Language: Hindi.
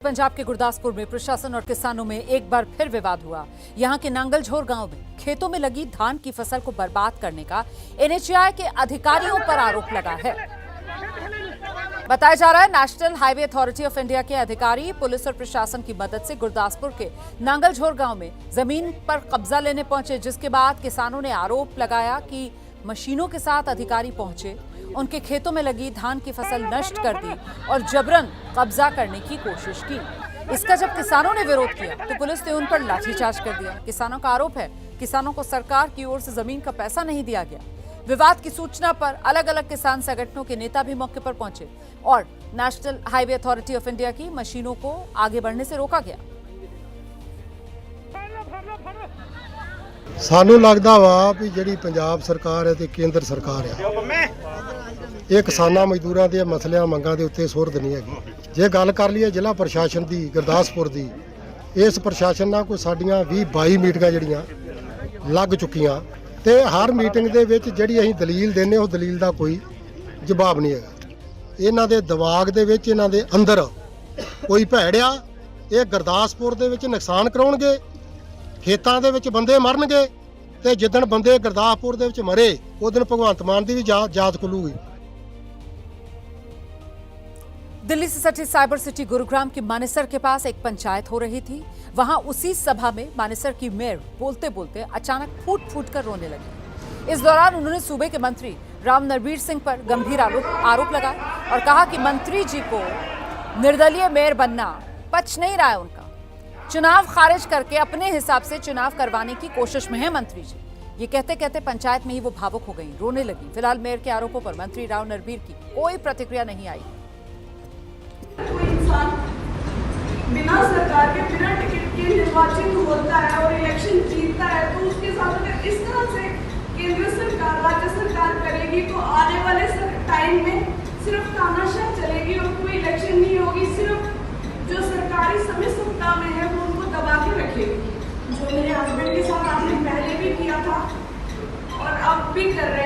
पंजाब के गुरदासपुर में प्रशासन और किसानों में एक बार फिर विवाद हुआ। यहां के नांगलझोर गांव में खेतों में लगी धान की फसल को बर्बाद करने का एनएचएआई के अधिकारियों पर आरोप लगा है। बताया जा रहा है national highway authority of India के अधिकारी पुलिस और प्रशासन की मदद से गुरदासपुर के नांगलझोर गांव में जमीन पर कब्जा लेने पहुंचे, जिसके बाद किसानों ने आरोप लगाया कि मशीनों के साथ अधिकारी पहुंचे, उनके खेतों में लगी धान की फसल नष्ट कर दी और जबरन कब्जा करने की कोशिश की। इसका जब किसानों ने विरोध किया तो पुलिस ने उन पर लाठीचार्ज कर दिया। किसानों का आरोप है किसानों को सरकार की ओर से जमीन का पैसा नहीं दिया गया। विवाद की सूचना पर अलग अलग किसान संगठनों के नेता भी मौके पर पहुंचे और national highway authority of India की मशीनों को आगे बढ़ने से रोका गया। सानू लगदा वा भी जिहड़ी पंजाब सरकार है ते केंद्र सरकार है ये किसानां मजदूरां दे मसलिਆਂ मंगां दे उत्ते सुरद नहीं हैगी। जे गल कर लईए जिला प्रशासन दी गुरदासपुर दी, इस प्रशासन नाल कोई साडीਆਂ 20-22 मीटिंगां जिहड़ियां लग चुकीਆਂ ते हर मीटिंग दे विच जिहड़ी असीं दलील देने उस दलील दा कोई जवाब नहीं हैगा। इन्हां दे दिमाग दे विच इन्हां दे अंदर कोई भैड़िया ये गुरदासपुर दे विच नुकसान कराउणगे, खेतां दे विच बंदे मरनगे ते जिद्दण बंदे गुरदासपुर दे विच मरे उस दिन भगवंत मान दी भी जात खुलूगी। दिल्ली से सटी साइबर सिटी गुरुग्राम की मानेसर के पास एक पंचायत हो रही थी। वहां उसी सभा में मानेसर की मेयर बोलते बोलते अचानक फूट फूट कर रोने लगी। इस दौरान उन्होंने सूबे के मंत्री राव नरबीर सिंह पर गंभीर आरोप लगाए और कहा कि मंत्री जी को निर्दलीय मेयर बनना पच नहीं रहा है। उनका चुनाव खारिज करके अपने हिसाब से चुनाव करवाने की कोशिश में है मंत्री जी। ये कहते कहते पंचायत में ही वो भावुक हो गई, रोने लगी। फिलहाल मेयर के आरोपों पर मंत्री राव नरबीर की कोई प्रतिक्रिया नहीं आई। कोई इंसान बिना सरकार के बिना टिकट के निर्वाचित होता है और इलेक्शन जीतता है तो उसके साथ अगर इस तरह से केंद्र सरकार राज्य सरकार करेगी तो आने वाले टाइम में सिर्फ तानाशाह चलेगी और कोई इलेक्शन नहीं होगी। सिर्फ जो सरकारी समय सत्ता में है वो उनको दबा के रखेगी। जो मेरे हस्बैंड के साथ आपने पहले भी किया था और अब भी कर रहे